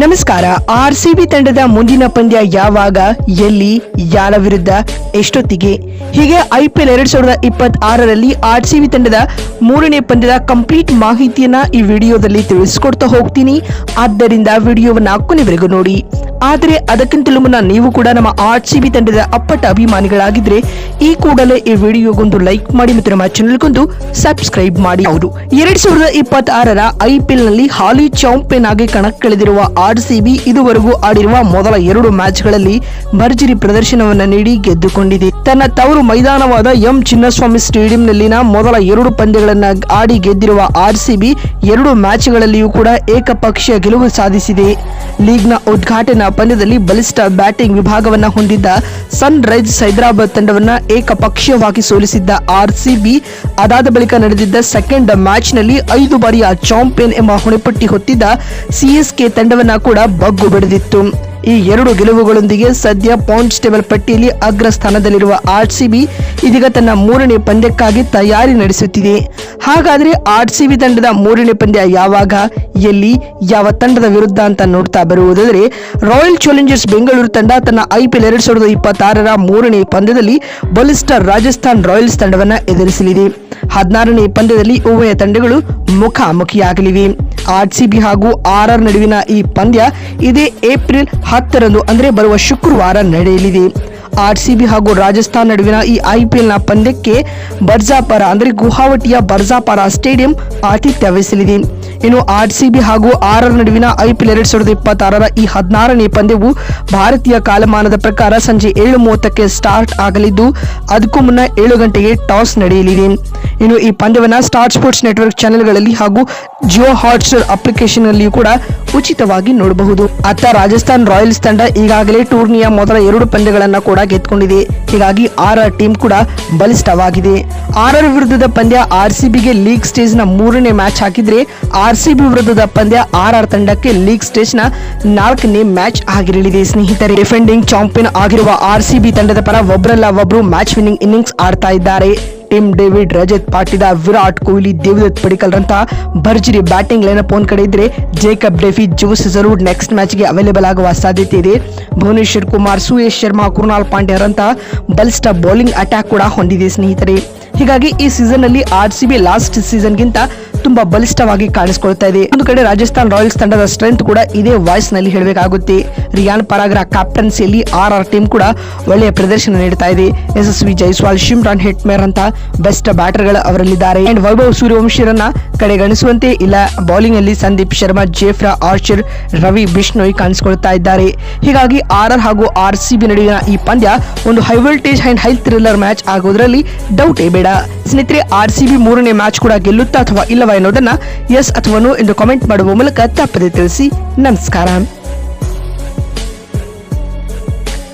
ನಮಸ್ಕಾರ. ಆರ್ಸಿಬಿ ತಂಡದ ಮುಂದಿನ ಪಂದ್ಯ ಯಾವಾಗ, ಎಲ್ಲಿ, ಯಾರ ವಿರುದ್ಧ, ಎಷ್ಟೊತ್ತಿಗೆ, ಹೀಗೆ IPL 2026ರಲ್ಲಿ ಆರ್ಸಿಬಿ ತಂಡದ ಮೂರನೇ ಪಂದ್ಯದ ಕಂಪ್ಲೀಟ್ ಮಾಹಿತಿಯನ್ನ ಈ ವಿಡಿಯೋದಲ್ಲಿ ತಿಳಿಸ್ಕೊಡ್ತಾ ಹೋಗ್ತೀನಿ. ಆದ್ದರಿಂದ ವಿಡಿಯೋವನ್ನ ಕೊನೆವರೆಗೂ ನೋಡಿ. ಆದರೆ ಅದಕ್ಕಿಂತಲೂ ಮುನ್ನ ನೀವು ಕೂಡ ನಮ್ಮ ಆರ್ಸಿಬಿ ತಂಡದ ಅಪ್ಪಟ ಅಭಿಮಾನಿಗಳಾಗಿದ್ರೆ ಈ ಕೂಡಲೇ ಈ ವಿಡಿಯೋಗೊಂದು ಲೈಕ್ ಮಾಡಿ ಮತ್ತು ನಮ್ಮ ಚಾನೆಲ್ಗೊಂದು ಸಬ್ಸ್ಕ್ರೈಬ್ ಮಾಡಿ. ಹೌದು, 2026ರ IPL ನಲ್ಲಿ ಹಾಲಿ ಚಾಂಪಿಯನ್ ಆಗಿ ಕಣಕ್ಕಿಳಿದಿರುವ ಆರ್ಸಿಬಿ ಇದುವರೆಗೂ ಆಡಿರುವ ಮೊದಲ 2 ಮ್ಯಾಚ್ಗಳಲ್ಲಿ ಭರ್ಜರಿ ಪ್ರದರ್ಶನವನ್ನು ನೀಡಿ ಗೆದ್ದುಕೊಂಡಿದೆ. ತನ್ನ ತವರು ಮೈದಾನವಾದ ಎಂ ಚಿನ್ನಸ್ವಾಮಿ ಸ್ಟೇಡಿಯಂನಲ್ಲಿನ ಮೊದಲ 2 ಪಂದ್ಯಗಳನ್ನು ಆಡಿ ಗೆದ್ದಿರುವ ಆರ್ಸಿಬಿ 2 ಮ್ಯಾಚ್ಗಳಲ್ಲಿಯೂ ಕೂಡ ಏಕಪಕ್ಷೀಯ ಗೆಲುವು ಸಾಧಿಸಿದೆ. ಲೀಗ್ನ ಉದ್ಘಾಟನಾ ಪಂದ್ಯದಲ್ಲಿ ಬಲಿಷ್ಠ ಬ್ಯಾಟಿಂಗ್ ವಿಭಾಗವನ್ನ ಹೊಂದಿದ್ದ ಸನ್ ರೈಸರ್ಸ್ ಹೈದರಾಬಾದ್ ತಂಡವನ್ನ ಏಕಪಕ್ಷೀಯವಾಗಿ ಸೋಲಿಸಿದ್ದ ಆರ್ಸಿಬಿ ಅದಾದ ಬಳಿಕ ನಡೆದಿದ್ದ ಸೆಕೆಂಡ್ ಮ್ಯಾಚ್ನಲ್ಲಿ 5 ಬಾರಿಯ ಚಾಂಪಿಯನ್ ಎಂಬ ಹೊಣೆಪಟ್ಟಿ ಹೊತ್ತಿದ್ದ CSK ತಂಡವನ್ನ ಕೂಡ ಬಗ್ಗು ಬಡಿದಿತ್ತು. ಈ 2 ಗೆಲುವುಗಳೊಂದಿಗೆ ಸದ್ಯ ಪಾಯಿಂಟ್ಸ್ ಟೇಬಲ್ ಪಟ್ಟಿಯಲ್ಲಿ ಅಗ್ರ ಸ್ಥಾನದಲ್ಲಿರುವ ಆರ್ಸಿಬಿ ಇದೀಗ ತನ್ನ 3ನೇ ಪಂದ್ಯಕ್ಕಾಗಿ ತಯಾರಿ ನಡೆಸುತ್ತಿದೆ. ಹಾಗಾದ್ರೆ ಆರ್ಸಿಬಿ ತಂಡದ 3ನೇ ಪಂದ್ಯ ಯಾವಾಗ, ಎಲ್ಲಿ, ಯಾವ ತಂಡದ ವಿರುದ್ಧ ಅಂತ ನೋಡ್ತಾ ಬರುವುದಾದರೆ, ರಾಯಲ್ ಚಾಲೆಂಜರ್ಸ್ ಬೆಂಗಳೂರು ತಂಡ ತನ್ನ IPL 2026ರ 3ನೇ ಪಂದ್ಯದಲ್ಲಿ ಬಲಿಷ್ಠ ರಾಜಸ್ಥಾನ್ ರಾಯಲ್ಸ್ ತಂಡವನ್ನ ಎದುರಿಸಲಿದೆ. 16ನೇ ಪಂದ್ಯದಲ್ಲಿ ಉಭಯ ತಂಡಗಳು ಮುಖಾಮುಖಿಯಾಗಲಿವೆ. ಆರ್ಸಿಬಿ ಹಾಗೂ RR ನಡುವಿನ ಈ ಪಂದ್ಯ ಇದೇ ಏಪ್ರಿಲ್ 10ರಂದು ಅಂದರೆ ಬರುವ ಶುಕ್ರವಾರ ನಡೆಯಲಿದೆ. ಆರ್ಸಿಬಿ ಹಾಗೂ ರಾಜಸ್ಥಾನ್ ನಡುವಿನ ಈ IPL ನ ಪಂದ್ಯಕ್ಕೆ ಬರ್ಜಾಪರ ಅಂದರೆ ಗುವಾಹಟಿಯ ಬರ್ಜಾಪರ ಸ್ಟೇಡಿಯಂ ಆತಿಥ್ಯ ವಹಿಸಲಿದೆ. ಇನ್ನು ಆರ್ಸಿಬಿ ಹಾಗೂ RR ನಡುವಿನ IPL 2026ರ ಈ 16ನೇ ಪಂದ್ಯವು ಭಾರತೀಯ ಕಾಲಮಾನದ ಪ್ರಕಾರ ಸಂಜೆ 7:30ಕ್ಕೆ ಸ್ಟಾರ್ಟ್ ಆಗಲಿದ್ದು ಅದಕ್ಕೂ ಮುನ್ನ 7 ಗಂಟೆಗೆ ಟಾಸ್ ನಡೆಯಲಿದೆ. ಇನ್ನು ಈ ಪಂದ್ಯವನ್ನು ಸ್ಟಾರ್ ಸ್ಪೋರ್ಟ್ಸ್ ನೆಟ್ವರ್ಕ್ ಚಾನೆಲ್ಗಳಲ್ಲಿ ಹಾಗೂ ಜಿಯೋ ಹಾಟ್ಸ್ಟಾರ್ ಅಪ್ಲಿಕೇಶನ್ ನಲ್ಲಿಯೂ ಕೂಡ ಉಚಿತವಾಗಿ ನೋಡಬಹುದು. ಅತ್ತ ರಾಜಸ್ಥಾನ್ ರಾಯಲ್ಸ್ ತಂಡ ಈಗಾಗಲೇ ಟೂರ್ನಿಯ ಮೊದಲ 2 ಪಂದ್ಯಗಳನ್ನು ಕೂಡ ಗೆದ್ದುಕೊಂಡಿದೆ. ಹೀಗಾಗಿ RR ಟೀಮ್ ಕೂಡ ಬಲಿಷ್ಠವಾಗಿದೆ. RR ವಿರುದ್ಧದ ಪಂದ್ಯ ಆರ್ಸಿಬಿಗೆ ಲೀಗ್ ಸ್ಟೇಜ್ ನ 3ನೇ ಮ್ಯಾಚ್ ಹಾಕಿದ್ರೆ ಆರ್ಸಿಬಿ ವಿರುದ್ಧದ ಪಂದ್ಯ RR ತಂಡಕ್ಕೆ ಲೀಗ್ ಸ್ಟೇಜ್ ನ 4ನೇ ಮ್ಯಾಚ್ ಆಗಿರಲಿದೆ. ಸ್ನೇಹಿತರೆ, ಡಿಫೆಂಡಿಂಗ್ ಚಾಂಪಿಯನ್ ಆಗಿರುವ ಆರ್ಸಿಬಿ ತಂಡದ ಪರ ಒಬ್ಬರಲ್ಲ ಒಬ್ಬರು ಮ್ಯಾಚ್ ವಿನ್ನಿಂಗ್ ಇನ್ನಿಂಗ್ಸ್ ಆಡ್ತಾ ಇದ್ದಾರೆ. ಟಿಮ್ ಡೇವಿಡ್, ರಜತ್ ಪಾಟಿದಾರ್, ವಿರಾಟ್ ಕೊಹ್ಲಿ, ದೇವದತ್ ಪಡಿಕಲ್ ರಂತ ಭರ್ಜರಿ ಬ್ಯಾಟಿಂಗ್ ಲೈನಪ್ ಒಂದ್ ಕಡೆ ಇದ್ರೆ, ಜೇಕಬ್ ಡೆಫಿ, ಜೋಸ್ ಜರೂಡ್ ನೆಕ್ಸ್ಟ್ ಮ್ಯಾಚ್ಗೆ ಅವೈಲೇಬಲ್ ಆಗುವ ಸಾಧ್ಯತೆ ಇದೆ. ಭುವನೇಶ್ವರ್ ಕುಮಾರ್, ಸುಯೇಶ್ ಶರ್ಮಾ, ಕೃಣಾಲ್ ಪಾಂಡ್ಯ ರಂತ ಬಲಿಷ್ಠ ಬೌಲಿಂಗ್ ಅಟ್ಯಾಕ್ ಕೂಡ ಹೊಂದಿದೆ. ಸ್ನೇಹಿತರೆ, ಹೀಗಾಗಿ ಈ ಸೀಸನ್ ನಲ್ಲಿ ಆರ್ಸಿಬಿ ಲಾಸ್ಟ್ ಸೀಸನ್ ಗಿಂತ ತುಂಬಾ ಬಲಿಷ್ಠವಾಗಿ ಕಾಣಿಸಿಕೊಳ್ತಾ ಇದೆ. ಒಂದು ಕಡೆ ರಾಜಸ್ಥಾನ್ ರಾಯಲ್ಸ್ ತಂಡದ ಸ್ಟ್ರೆಂತ್ ಕೂಡ ಇದೇ ವಾಯ್ಸ್ ನಲ್ಲಿ ಹೇಳಬೇಕಾಗುತ್ತೆ. ರಿಯಾನ್ ಪರಾಗ್ರ ಕ್ಯಾಪ್ಟನ್ಸಿಯಲ್ಲಿ RR ಟೀಮ್ ಕೂಡ ಒಳ್ಳೆಯ ಪ್ರದರ್ಶನ ನೀಡುತ್ತಾ ಇದೆ. ಯಶಸ್ವಿ ಜೈಸ್ವಾಲ್, ಶಿಮ್ರಾನ್ ಹೆಟ್ಮೇರ್ ಅಂತ ಬೆಸ್ಟ್ ಬ್ಯಾಟರ್ ಗಳು ಅವರಲ್ಲಿದ್ದಾರೆ. ಅಂಡ್ ವೈಭವ್ ಸೂರ್ಯವಂಶಿರನ್ನ ಕಡೆಗಣಿಸುವಂತೆ ಇಲ್ಲ. ಬೌಲಿಂಗ್ ಅಲ್ಲಿ ಸಂದೀಪ್ ಶರ್ಮಾ, ಜೇಫ್ರಾ ಆರ್ಚರ್, ರವಿ ಬಿಷ್ಣೋಯ್ ಕಾಣಿಸಿಕೊಳ್ತಾ ಇದ್ದಾರೆ. ಹೀಗಾಗಿ RR ಹಾಗೂ ಆರ್ಸಿಬಿ ನಡುವಿನ ಈ ಪಂದ್ಯ ಒಂದು high voltage and high thriller match ಆಗೋದ್ರಲ್ಲಿ ಡೌಟೇ ಬೇಡ. ಸ್ನೇಹಿತರೆ, ಆರ್ಸಿಬಿ 3ನೇ ಮ್ಯಾಚ್ ಕೂಡ ಗೆಲ್ಲುತ್ತಾ ಅಥವಾ ಇಲ್ಲವಾ ಎನ್ನುವುದನ್ನ ಎಸ್ ಅಥವಾ ನೋ ಎಂದು ಕಾಮೆಂಟ್ ಮಾಡುವ ಮೂಲಕ ತಪ್ಪದೆ ತಿಳಿಸಿ. ನಮಸ್ಕಾರ.